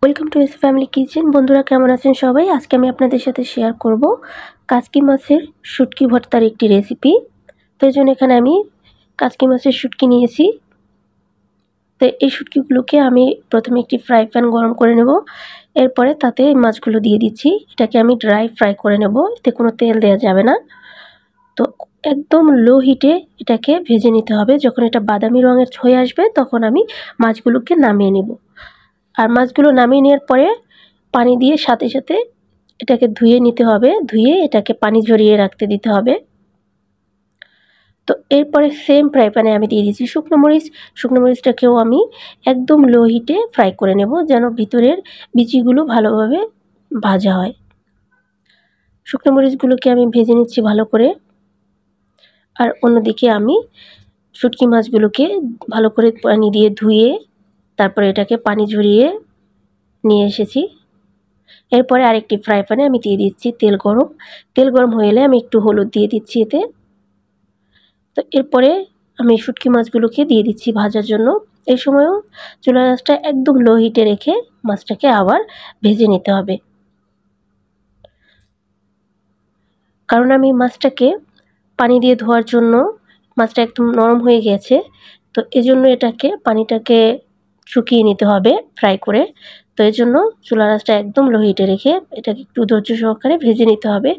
Welcome to S family kitchen. বন্ধুরা কেমন আছেন সবাই? আজকে আমি আপনাদের সাথে শেয়ার করব কাচকি মাছের শুটকি ভর্তার একটি রেসিপি। তো এই জন্য এখানে আমি কাচকি মাছের শুটকি নিয়েছি। তো এই শুটকিগুলোকে আমি প্রথমে একটি ফ্রাই প্যান গরম করে নেব। এরপরে তাতে এই মাছগুলো দিয়ে দিচ্ছি। এটাকে আমি ড্রাই ফ্রাই করে নেব, এতে কোনো তেল দেওয়া যাবে না। তো একদম লো হিটে এটাকে ভেজে নিতে হবে। যখন এটা বাদামি রঙের হয়ে আসবে তখন আমি মাছগুলোকে নামিয়ে নেব। আর মাছগুলো নামিয়ে নেওয়ার পরে পানি দিয়ে সাথে সাথে এটাকে ধুয়ে নিতে হবে। ধুয়ে এটাকে পানি ঝরিয়ে রাখতে দিতে হবে। তো এরপরে সেম ফ্রাই প্যানে আমি দিয়ে দিচ্ছি শুকনো মরিচ। শুকনো মরিচটাকেও আমি একদম লো হিটে ফ্রাই করে নেব, যেন ভিতরের বিচিগুলো ভালোভাবে ভাজা হয়। শুকনো মরিচগুলোকে আমি ভেজে নিচ্ছি ভালো করে। আর অন্যদিকে আমি শুটকি মাছগুলোকে ভালো করে পানি দিয়ে ধুয়ে তারপরে এটাকে পানি ঝরিয়ে নিয়ে এসেছি। এরপরে আরেকটি ফ্রাই প্যানে আমি দিয়ে দিচ্ছি তেল গরম। তেল গরম হয়ে এলে আমি একটু হলুদ দিয়ে দিচ্ছি এতে। তো এরপরে আমি শুটকি মাছগুলোকে দিয়ে দিচ্ছি ভাজার জন্য। এই সময়ও চুলার আঁচটা একদম লো হিটে রেখে মাছটাকে আবার ভেজে নিতে হবে, কারণ আমি মাছটাকে পানি দিয়ে ধোয়ার জন্য মাছটা একদম নরম হয়ে গেছে। তো এজন্য পানিটাকে শুকিয়ে নিতে হবে ফ্রাই করে। তো এই জন্য চুলার আঁচটা একদম লো হিটে রেখে এটাকে একটু ধৈর্য সহকারে ভেজে নিতে হবে,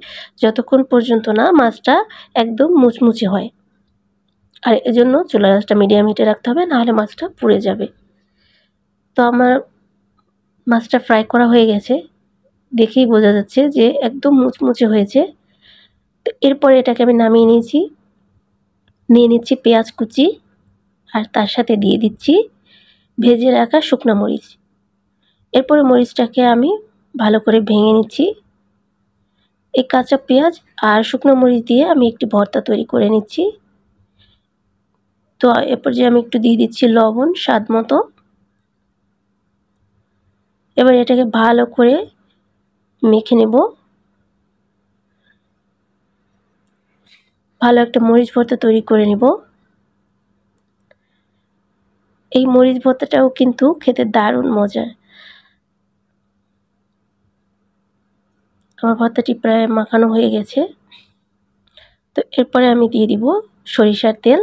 যতক্ষণ পর্যন্ত না মাছটা একদম মুচমুচে হয়। আর এজন্য চুলার আঁচটা মিডিয়াম হিটে রাখতে হবে, নাহলে মাছটা পুড়ে যাবে। তো আমার মাছটা ফ্রাই করা হয়ে গেছে, দেখেই বোঝা যাচ্ছে যে একদম মুচমুচে হয়েছে। তো এরপরে এটাকে আমি নামিয়ে নিয়ে নিচ্ছি পেঁয়াজ কুচি, আর তার সাথে দিয়ে দিচ্ছি ভেজে রাখা শুকনো মরিচ। এরপরে মরিচটাকে আমি ভালো করে ভেঙে নিচ্ছি। এই কাঁচা পেঁয়াজ আর শুকনো মরিচ দিয়ে আমি একটি ভর্তা তৈরি করে নিচ্ছি। তো এরপর যে আমি একটু দিয়ে দিচ্ছি লবণ স্বাদ মতো। এবার এটাকে ভালো করে মেখে নেব। ভালো একটা মরিচ ভর্তা তৈরি করে নেব। এই মরিচ ভর্তাটাও কিন্তু খেতে দারুণ মজার। আমার ভর্তাটি প্রায় মাখানো হয়ে গেছে। তো এরপরে আমি দিয়ে দিব সরিষার তেল।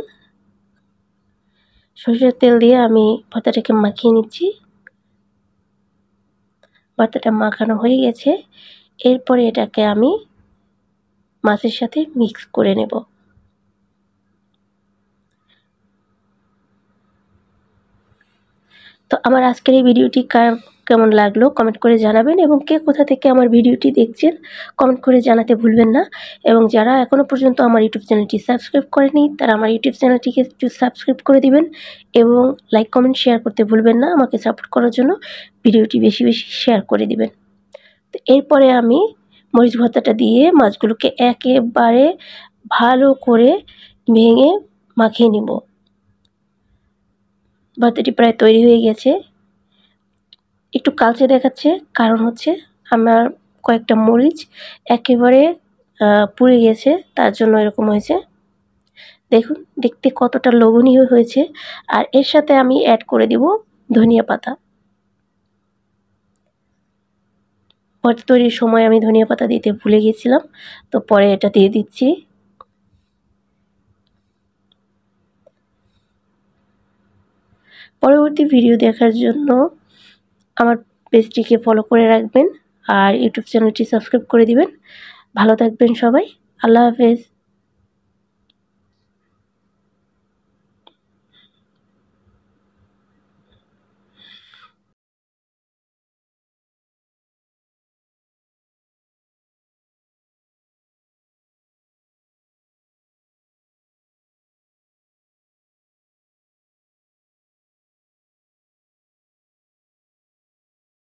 সরিষার তেল দিয়ে আমি ভর্তাটাকে মাখিয়ে নিচ্ছি। ভর্তাটা মাখানো হয়ে গেছে। এরপরে এটাকে আমি মাছের সাথে মিক্স করে নেব। তো আমার আজকের এই ভিডিওটি কেমন লাগলো কমেন্ট করে জানাবেন, এবং কে কোথা থেকে আমার ভিডিওটি দেখছেন কমেন্ট করে জানাতে ভুলবেন না। এবং যারা এখনও পর্যন্ত আমার ইউটিউব চ্যানেলটি সাবস্ক্রাইব করেনি তারা আমার ইউটিউব চ্যানেলটিকে একটু সাবস্ক্রাইব করে দিবেন, এবং লাইক কমেন্ট শেয়ার করতে ভুলবেন না। আমাকে সাপোর্ট করার জন্য ভিডিওটি বেশি বেশি শেয়ার করে দিবেন। তো এরপরে আমি মরিচ ভর্তাটা দিয়ে মাছগুলোকে একেবারে ভালো করে ভেঙে মাখিয়ে নেব। ভর্তাটি প্রায় তৈরি হয়ে গেছে। একটু কালচে দেখাচ্ছে, কারণ হচ্ছে আমার কয়েকটা মরিচ একেবারে পুড়ে গেছে, তার জন্য এরকম হয়েছে। দেখুন দেখতে কতটা লোভনীয় হয়েছে। আর এর সাথে আমি অ্যাড করে দিব ধনিয়া পাতা। ভর্তা তৈরির সময় আমি ধনিয়া পাতা দিতে ভুলে গিয়েছিলাম, তো পরে এটা দিয়ে দিচ্ছি। পরবর্তী ভিডিও দেখার জন্য আমার পেজটিকে ফলো করে রাখবেন, আর ইউটিউব চ্যানেলটি সাবস্ক্রাইব করে দিবেন। ভালো থাকবেন সবাই। আল্লাহ হাফেজ।